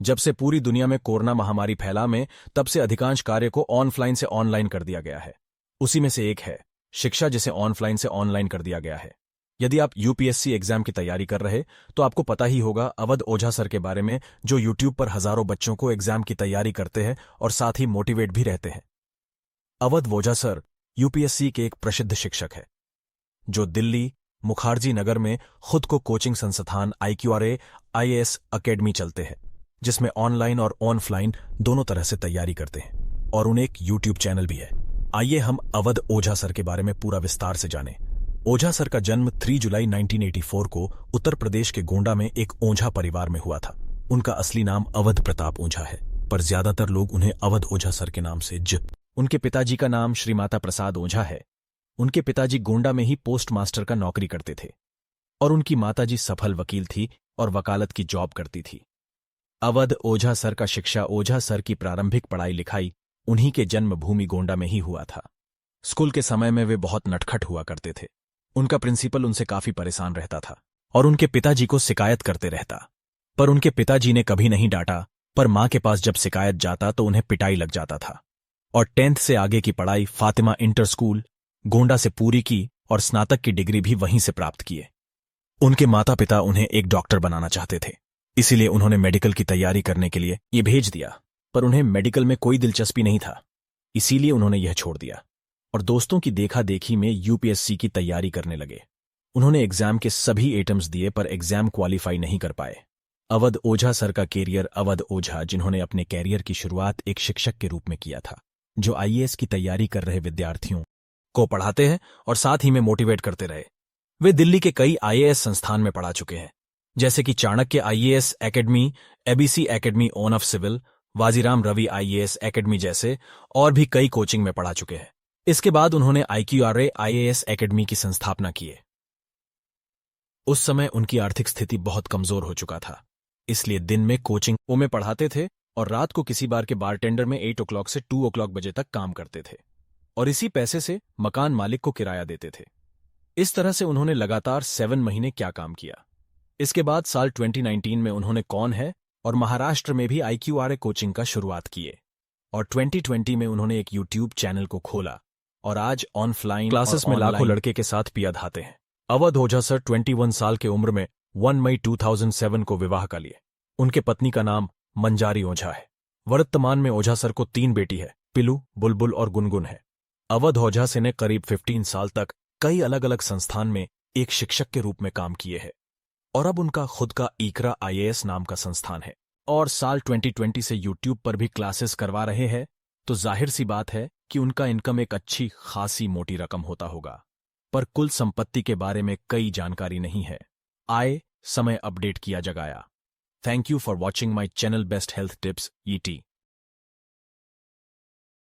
जब से पूरी दुनिया में कोरोना महामारी फैला में, तब से अधिकांश कार्य को ऑनलाइन से ऑनलाइन कर दिया गया है। उसी में से एक है शिक्षा, जिसे ऑनलाइन से ऑनलाइन कर दिया गया है। यदि आप यूपीएससी एग्जाम की तैयारी कर रहे तो आपको पता ही होगा अवध ओझा सर के बारे में, जो यूट्यूब पर हजारों बच्चों को एग्जाम की तैयारी करते हैं और साथ ही मोटिवेट भी रहते हैं। अवध ओझा सर यूपीएससी के एक प्रसिद्ध शिक्षक है, जो दिल्ली मुखार्जी नगर में खुद को कोचिंग संस्थान IQRA IAS अकेडमी चलते हैं, जिसमें ऑनलाइन और ऑफलाइन दोनों तरह से तैयारी करते हैं, और उन्हें एक यूट्यूब चैनल भी है। आइए हम अवध ओझा सर के बारे में पूरा विस्तार से जानें। ओझा सर का जन्म 3 जुलाई 1984 को उत्तर प्रदेश के गोंडा में एक ओझा परिवार में हुआ था। उनका असली नाम अवध प्रताप ओझा है, पर ज्यादातर लोग उन्हें अवध ओझा सर के नाम से उनके पिताजी का नाम श्रीमाता प्रसाद ओझा है। उनके पिताजी गोंडा में ही पोस्ट मास्टर का नौकरी करते थे और उनकी माताजी सफल वकील थी और वकालत की जॉब करती थी। अवध ओझा सर का शिक्षा ओझा सर की प्रारंभिक पढ़ाई लिखाई उन्हीं के जन्मभूमि गोंडा में ही हुआ था। स्कूल के समय में वे बहुत नटखट हुआ करते थे। उनका प्रिंसिपल उनसे काफी परेशान रहता था और उनके पिताजी को शिकायत करते रहता, पर उनके पिताजी ने कभी नहीं डांटा। पर मां के पास जब शिकायत जाता तो उन्हें पिटाई लग जाता था। और 10th से आगे की पढ़ाई फातिमा इंटर स्कूल गोंडा से पूरी की और स्नातक की डिग्री भी वहीं से प्राप्त किए। उनके माता पिता उन्हें एक डॉक्टर बनाना चाहते थे, इसीलिए उन्होंने मेडिकल की तैयारी करने के लिए ये भेज दिया, पर उन्हें मेडिकल में कोई दिलचस्पी नहीं था, इसीलिए उन्होंने यह छोड़ दिया और दोस्तों की देखा देखी में यूपीएससी की तैयारी करने लगे। उन्होंने एग्जाम के सभी एटम्स दिए, पर एग्जाम क्वालिफाई नहीं कर पाए। अवध ओझा सर का कैरियर अवध ओझा, जिन्होंने अपने कैरियर की शुरुआत एक शिक्षक के रूप में किया था, जो IAS की तैयारी कर रहे विद्यार्थियों को पढ़ाते हैं और साथ ही में मोटिवेट करते रहे। वे दिल्ली के कई IAS संस्थान में पढ़ा चुके हैं, जैसे कि Chanakya IAS academy, ABC academy on off civil, Vajiram Ravi IAS academy जैसे और भी कई कोचिंग में पढ़ा चुके हैं। इसके बाद उन्होंने IQRA IAS एकेडमी की संस्थापना की। उस समय उनकी आर्थिक स्थिति बहुत कमजोर हो चुका था, इसलिए दिन में कोचिंग में पढ़ाते थे और रात को किसी बार के बारटेंडर में 8 o'clock से 2 o'clock बजे तक काम करते थे और इसी पैसे से मकान मालिक को किराया देते थे। इस तरह से उन्होंने लगातार 7 महीने क्या काम किया। इसके बाद साल 2019 में उन्होंने कौन है और महाराष्ट्र में भी IQRA कोचिंग का शुरुआत किए और 2020 में उन्होंने एक यूट्यूब चैनल को खोला और आज ऑनलाइन क्लासेस में लाखों लड़के के साथ पिया धाते हैं। अवध ओझा सर 21 साल के उम्र में 1 मई 2007 को विवाह कर लिए। उनके पत्नी का नाम मंजारी ओझा है। वर्तमान में ओझा सर को 3 बेटी है, पिलू, बुलबुल और गुनगुन है। अवध ओझा सर ने करीब 15 साल तक कई अलग अलग संस्थान में एक शिक्षक के रूप में काम किए हैं और अब उनका खुद का इकरा IAS नाम का संस्थान है और साल 2020 से यूट्यूब पर भी क्लासेस करवा रहे हैं, तो जाहिर सी बात है कि उनका इनकम एक अच्छी खासी मोटी रकम होता होगा। पर कुल संपत्ति के बारे में कई जानकारी नहीं है। आए समय अपडेट किया जगाया। Thank you for watching my channel best health tips ET।